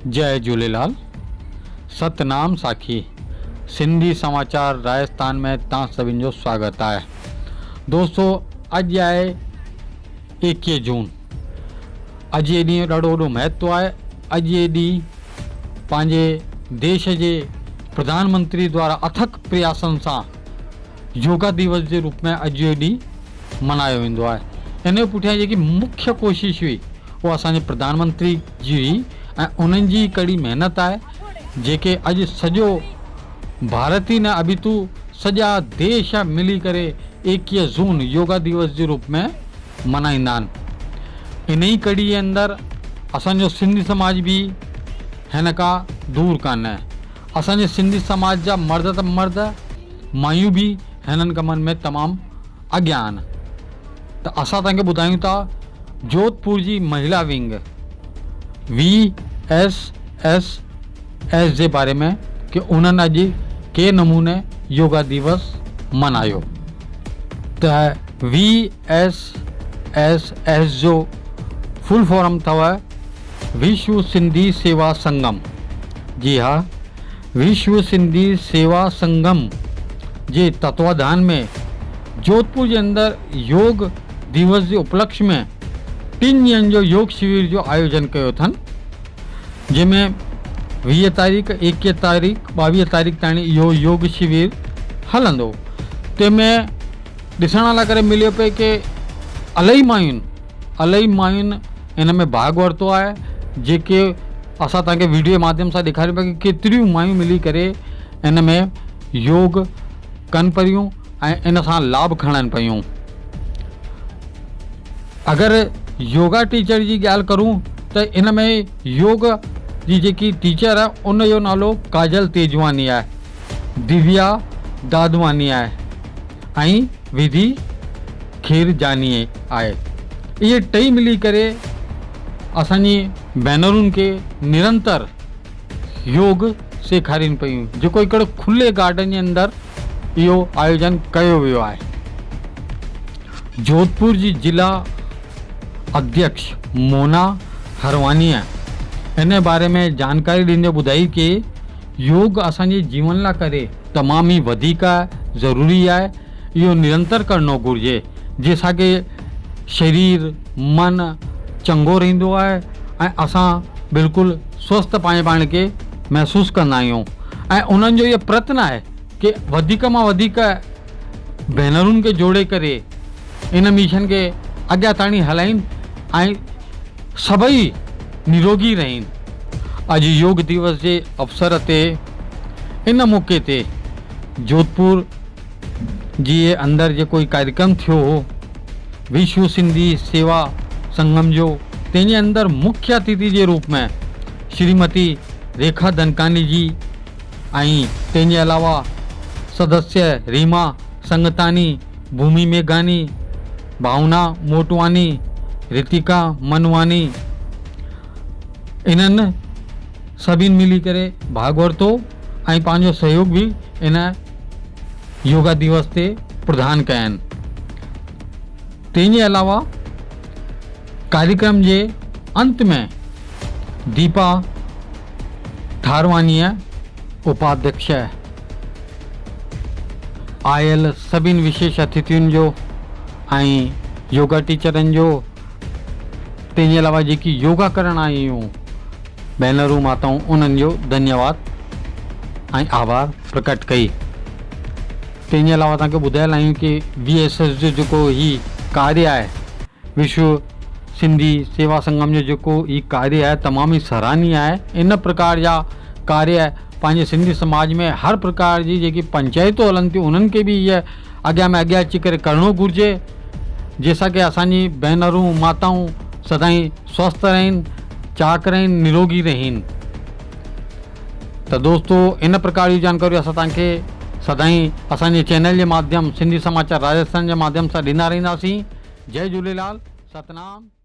जय झूलेलाल। सतनाम साखी सिंधी समाचार राजस्थान में तव्हां सभिनि जो स्वागत है। दोस्तों, अॼु आहे 21 जून। अॼु जे ॾींहुं ॾाढो वॾो महत्व आहे। अॼु जे ॾींहुं पंहिंजे देश जे प्रधानमंत्री द्वारा अथक प्रयासनि सां योगा दिवस जे रूप में अॼु जो ॾींहुं मल्हायो वेंदो आहे। इन जे पुठियां जेकी मुख्य कोशिश हुई उहा असांजे प्रधानमंत्री जी हुई ऐं उन्हनि जी कड़ी महिनत आहे, जेके अॼु सॼो भारत ई न अबितू सॼा देश मिली करे 21 जून योगा दिवस जे रूप में मल्हाईंदा आहिनि। इन ई कड़ी जे अंदरि असांजो सिंधी समाज बि हिन खां दूरि कान्हे। असांजे सिंधी समाज जा मर्द त मर्द, मायूं बि हिननि कमनि में तमामु अॻियां आहिनि। त असां तव्हांखे ॿुधायूं था जोधपुर जी महिला विंग VSSS जे बारे में कि उन्हनि अॼु के नमूने योगा दिवस मल्हायो। त VSSS जो फुल फॉर्म अथव विश्व सिंधी सेवा संगम। जी हाँ, विश्व सिंधी सेवा संगम जे तत्वाधान में जोधपुर जे अंदरि योग दिवस जे उपलक्ष्य में 3 ॾींहंनि जो योग शिविर जो आयोजन कयो अथनि, जंहिंमें 20 तारीख़, 21 तारीख़, 22 तारीख़ ताईं इहो योग शिविर हलंदो। तंहिंमें ॾिसण लाइ करे मिलियो पिए कि इलाही मायुनि इन में भाॻु वरितो आहे, जेके असां तव्हांखे वीडियो जे माध्यम सां ॾेखारियूं पिया कि केतिरियूं मायूं मिली करे इन में योग कनि पियूं ऐं इन सां लाभ खणनि पियूं। अगरि योगा टीचर जी ॻाल्हि करूं त इन में योग जी जेकी टीचर आहे उन जो नालो काजल तेजवानी आहे, दिव्या दादवानी आहे ऐं विधि खेरजानी आहे। इहे टई मिली करे असांजी भेनरुनि खे निरंतर योग सेखारीनि पियूं, जेको हिकिड़ो खुले गार्डन जे अंदरि इहो आयोजन कयो वियो आहे। जोधपुर जी जिला अध्यक्ष मोना हरवानीअ इन बारे में जानकारी ॾींदे ॿुधाई कि योग असांजे जीवन लाइ करे तमामु ई वधीक ज़रूरी आहे। इहो निरंतर करणो घुरिजे, जंहिंसां कि शरीर मन चङो रहंदो आहे ऐं असां बिल्कुलु स्वस्थ पंहिंजे पाण खे महसूसु कंदा आहियूं। ऐं उन्हनि जो इहो प्रयत्न आहे कि वधीक मां वधीक भेनरुनि खे जोड़े करे इन मिशन खे अॻियां ताणी हलाइनि ऐं सभई निरोगी रहनि। अॼु योग दिवस जे अवसर ते इन मौक़े ते जोधपुर जी अंदरि जेको कार्यक्रम थियो हो विश्व सिंधी सेवा संगम जो, तंहिंजे अंदरि मुख्य अतिथि जे रूप में श्रीमती रेखा धनकानी जी ऐं तंहिंजे अलावा सदस्य रीमा संगतानी, भूमि मेघानी, भावना मोटवानी, रितिका मनवानी, इन्हनि सभिनि मिली करे भाग वरितो ऐं पंहिंजो सहयोग बि इन योगा दिवस ते प्रदान कया आहिनि। तंहिंजे अलावा कार्यक्रम जे अंत में दीपा ठारवानीअ उपाध्यक्ष आयल सभिनि विशेष अतिथियुनि जो ऐं योगा टीचरनि जो, तंहिंजे अलावा जेकी योगा करण आयूं भेनरूं माताऊं, उन्हनि जो धन्यवाद ऐं आभार प्रकट कई। तंहिंजे अलावा तव्हांखे ॿुधायल आहियूं कि VSS जो जेको ही कार्य आहे, विश्व सिंधी सेवा संगम जो जेको ही कार्य आहे तमामु ई सराहनीय आहे। इन प्रकार जा कार्य पंहिंजे सिंधी समाज में हर प्रकार जी जेकी पंचायतूं हलनि थियूं उन्हनि खे बि इहे अॻियां में अॻियां अची करे करणो घुरिजे, जंहिंसां कि असांजी भेनरूं माताऊं सदाईं स्वस्थ रहनि, चाक रहनि, निरोगी रहनि। त दोस्तों, इन प्रकार जी जानकारी असां तव्हांखे सदाईं असांजे चैनल जे माध्यम सिंधी समाचार राजस्थान जे माध्यम सां ॾींदा रहंदासीं। जय झूलेलाल। सतनाम।